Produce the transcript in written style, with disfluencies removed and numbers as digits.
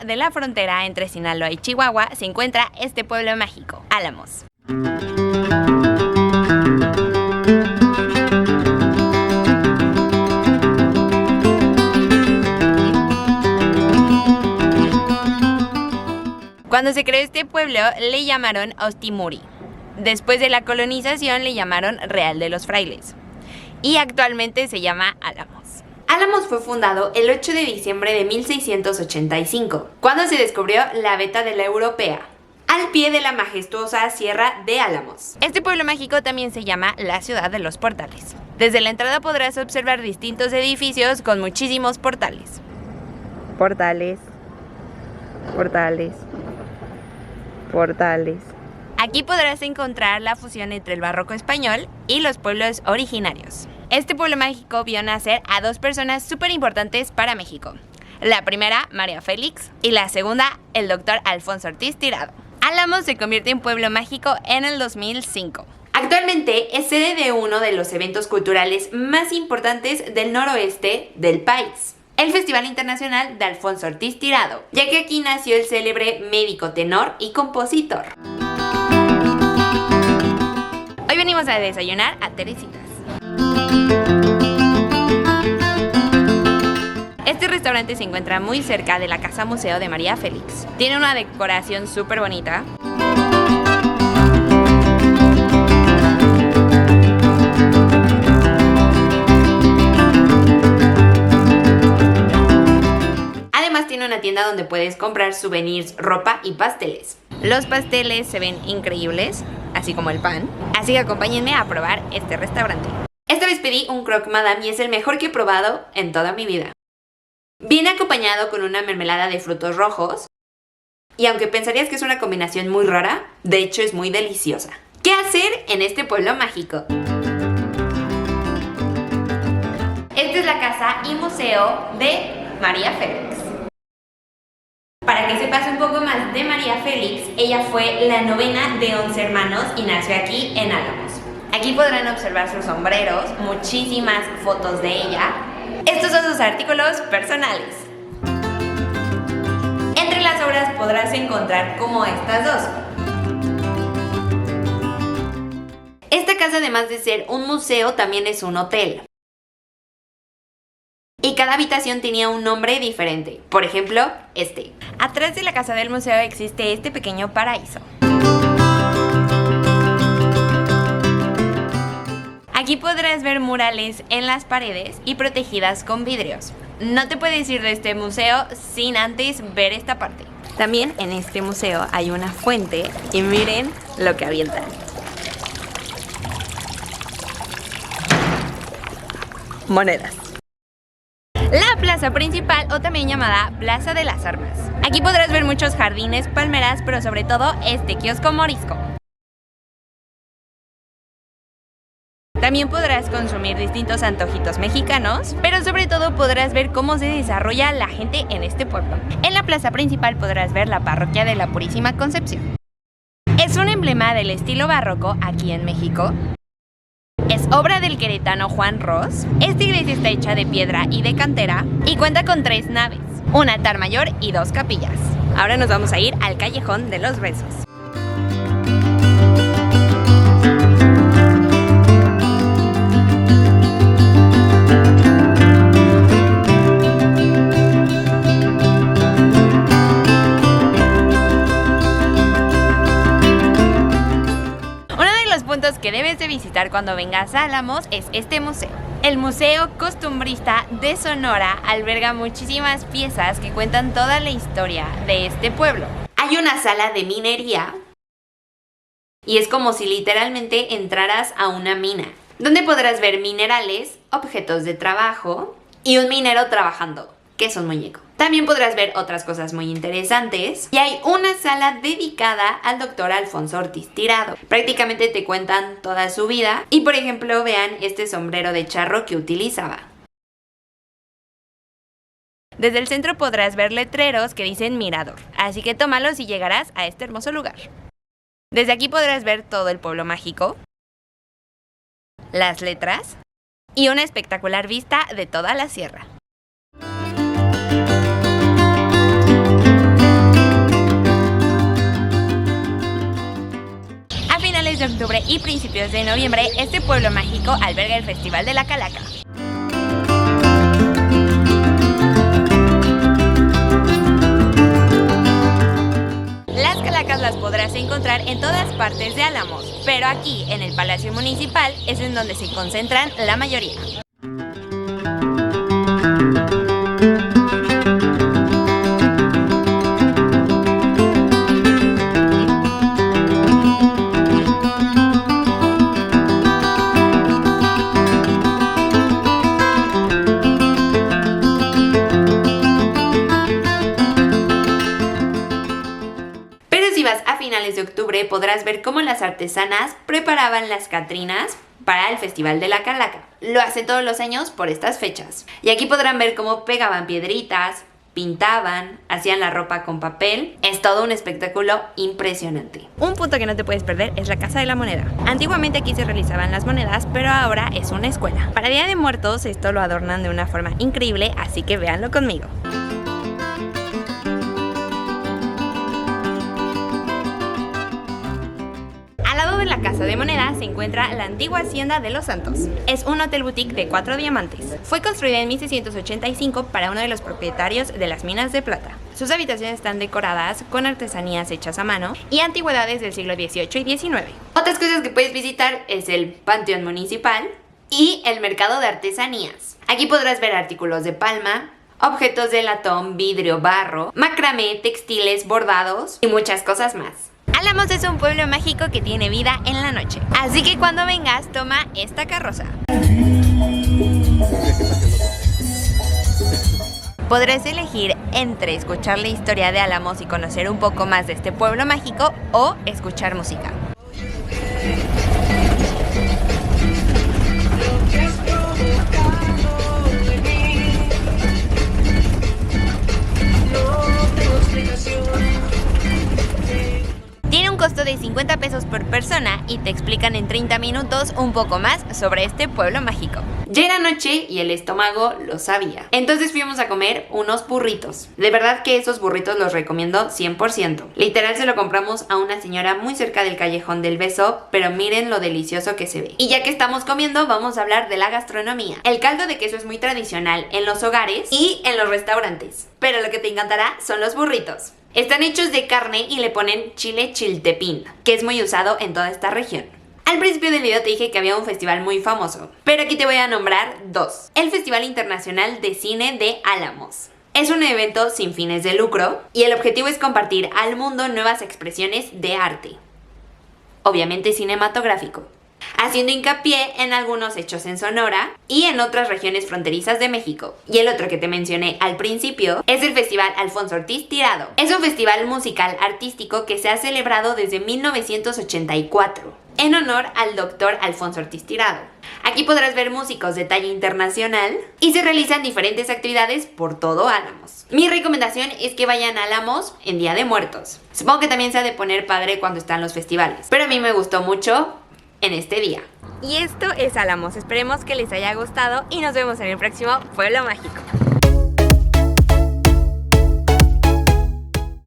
de la frontera entre Sinaloa y Chihuahua se encuentra este pueblo mágico, Álamos. Cuando se creó este pueblo le llamaron Ostimuri. Después de la colonización le llamaron Real de los Frailes. Y actualmente se llama Álamos. Álamos fue fundado el 8 de diciembre de 1685, cuando se descubrió la veta de la europea, al pie de la majestuosa Sierra de Álamos. Este pueblo mágico también se llama la Ciudad de los Portales. Desde la entrada podrás observar distintos edificios con muchísimos portales. Portales. Aquí podrás encontrar la fusión entre el barroco español y los pueblos originarios. Este pueblo mágico vio nacer a dos personas súper importantes para México. La primera, María Félix, y la segunda, el doctor Alfonso Ortiz Tirado. Álamos se convirtió en pueblo mágico en el 2005. Actualmente es sede de uno de los eventos culturales más importantes del noroeste del país, el Festival Internacional de Alfonso Ortiz Tirado, ya que aquí nació el célebre médico, tenor y compositor. Hoy venimos a desayunar a Teresitas. Este restaurante se encuentra muy cerca de la Casa Museo de María Félix. Tiene una decoración súper bonita. Además tiene una tienda donde puedes comprar souvenirs, ropa y pasteles. Los pasteles se ven increíbles, así como el pan. Así que acompáñenme a probar este restaurante. Esta vez pedí un croque madame y es el mejor que he probado en toda mi vida. Viene acompañado con una mermelada de frutos rojos. Y aunque pensarías que es una combinación muy rara, de hecho es muy deliciosa. ¿Qué hacer en este pueblo mágico? Esta es la casa y museo de María Félix. Para que sepas un poco más de María Félix, ella fue la novena de 11 hermanos y nació aquí en Álamos. Aquí podrán observar sus sombreros, muchísimas fotos de ella. Estos son sus artículos personales. Entre las obras podrás encontrar como estas dos. Esta casa, además de ser un museo, también es un hotel. Y cada habitación tenía un nombre diferente. Por ejemplo, este. Atrás de la casa del museo existe este pequeño paraíso. Aquí podrás ver murales en las paredes y protegidas con vidrios. No te puedes ir de este museo sin antes ver esta parte. También en este museo hay una fuente y miren lo que avientan. Monedas. La plaza principal, o también llamada Plaza de las Armas. Aquí podrás ver muchos jardines, palmeras, pero sobre todo este kiosco morisco. También podrás consumir distintos antojitos mexicanos, pero sobre todo podrás ver cómo se desarrolla la gente en este pueblo. En la plaza principal podrás ver la parroquia de la Purísima Concepción. Es un emblema del estilo barroco aquí en México. Es obra del queretano Juan Ros. Esta iglesia está hecha de piedra y de cantera y cuenta con 3 naves, un altar mayor y 2 capillas. Ahora nos vamos a ir al Callejón de los Besos. Que debes de visitar cuando vengas a Álamos es este museo. El Museo Costumbrista de Sonora alberga muchísimas piezas que cuentan toda la historia de este pueblo. Hay una sala de minería y es como si literalmente entraras a una mina, donde podrás ver minerales, objetos de trabajo y un minero trabajando, que es un muñeco. También podrás ver otras cosas muy interesantes y hay una sala dedicada al doctor Alfonso Ortiz Tirado. Prácticamente te cuentan toda su vida y, por ejemplo, vean este sombrero de charro que utilizaba. Desde el centro podrás ver letreros que dicen Mirador, así que tómalos y llegarás a este hermoso lugar. Desde aquí podrás ver todo el pueblo mágico, las letras y una espectacular vista de toda la sierra. octubre y principios de noviembre, este pueblo mágico alberga el Festival de la Calaca. Las calacas las podrás encontrar en todas partes de Álamos, pero aquí, en el Palacio Municipal, es en donde se concentran la mayoría. A finales de octubre podrás ver cómo las artesanas preparaban las catrinas para el Festival de la Calaca. Lo hacen todos los años por estas fechas. Y aquí podrán ver cómo pegaban piedritas, pintaban, hacían la ropa con papel. Es todo un espectáculo impresionante. Un punto que no te puedes perder es la Casa de la Moneda. Antiguamente aquí se realizaban las monedas, pero ahora es una escuela. Para Día de Muertos esto lo adornan de una forma increíble, así que véanlo conmigo. De la Casa de Moneda se encuentra la antigua Hacienda de los Santos. Es un hotel boutique de 4 diamantes. Fue construida en 1685 para uno de los propietarios de las minas de plata. Sus habitaciones están decoradas con artesanías hechas a mano y antigüedades del siglo XVIII y XIX. Otras cosas que puedes visitar es el Panteón Municipal y el Mercado de Artesanías. Aquí podrás ver artículos de palma, objetos de latón, vidrio, barro, macramé, textiles, bordados y muchas cosas más. Álamos es un pueblo mágico que tiene vida en la noche, así que cuando vengas toma esta carroza. Podrás elegir entre escuchar la historia de Álamos y conocer un poco más de este pueblo mágico o escuchar música. Tiene un costo de 50 pesos por persona y te explican en 30 minutos un poco más sobre este pueblo mágico. Ya era noche y el estómago lo sabía. Entonces fuimos a comer unos burritos. De verdad que esos burritos los recomiendo 100%. Literal se lo compramos a una señora muy cerca del Callejón del Beso, pero miren lo delicioso que se ve. Y ya que estamos comiendo, vamos a hablar de la gastronomía. El caldo de queso es muy tradicional en los hogares y en los restaurantes. Pero lo que te encantará son los burritos. Están hechos de carne y le ponen chile chiltepín, que es muy usado en toda esta región. Al principio del video te dije que había un festival muy famoso, pero aquí te voy a nombrar dos. El Festival Internacional de Cine de Álamos. Es un evento sin fines de lucro y el objetivo es compartir al mundo nuevas expresiones de arte. Obviamente cinematográfico, haciendo hincapié en algunos hechos en Sonora y en otras regiones fronterizas de México. Y el otro que te mencioné al principio es el Festival Alfonso Ortiz Tirado. Es un festival musical artístico que se ha celebrado desde 1984 en honor al doctor Alfonso Ortiz Tirado. Aquí podrás ver músicos de talla internacional y se realizan diferentes actividades por todo Álamos. Mi recomendación es que vayan a Álamos en Día de Muertos. Supongo que también se ha de poner padre cuando están los festivales, pero a mí me gustó mucho en este día. Y esto es Álamos, esperemos que les haya gustado y nos vemos en el próximo Pueblo Mágico.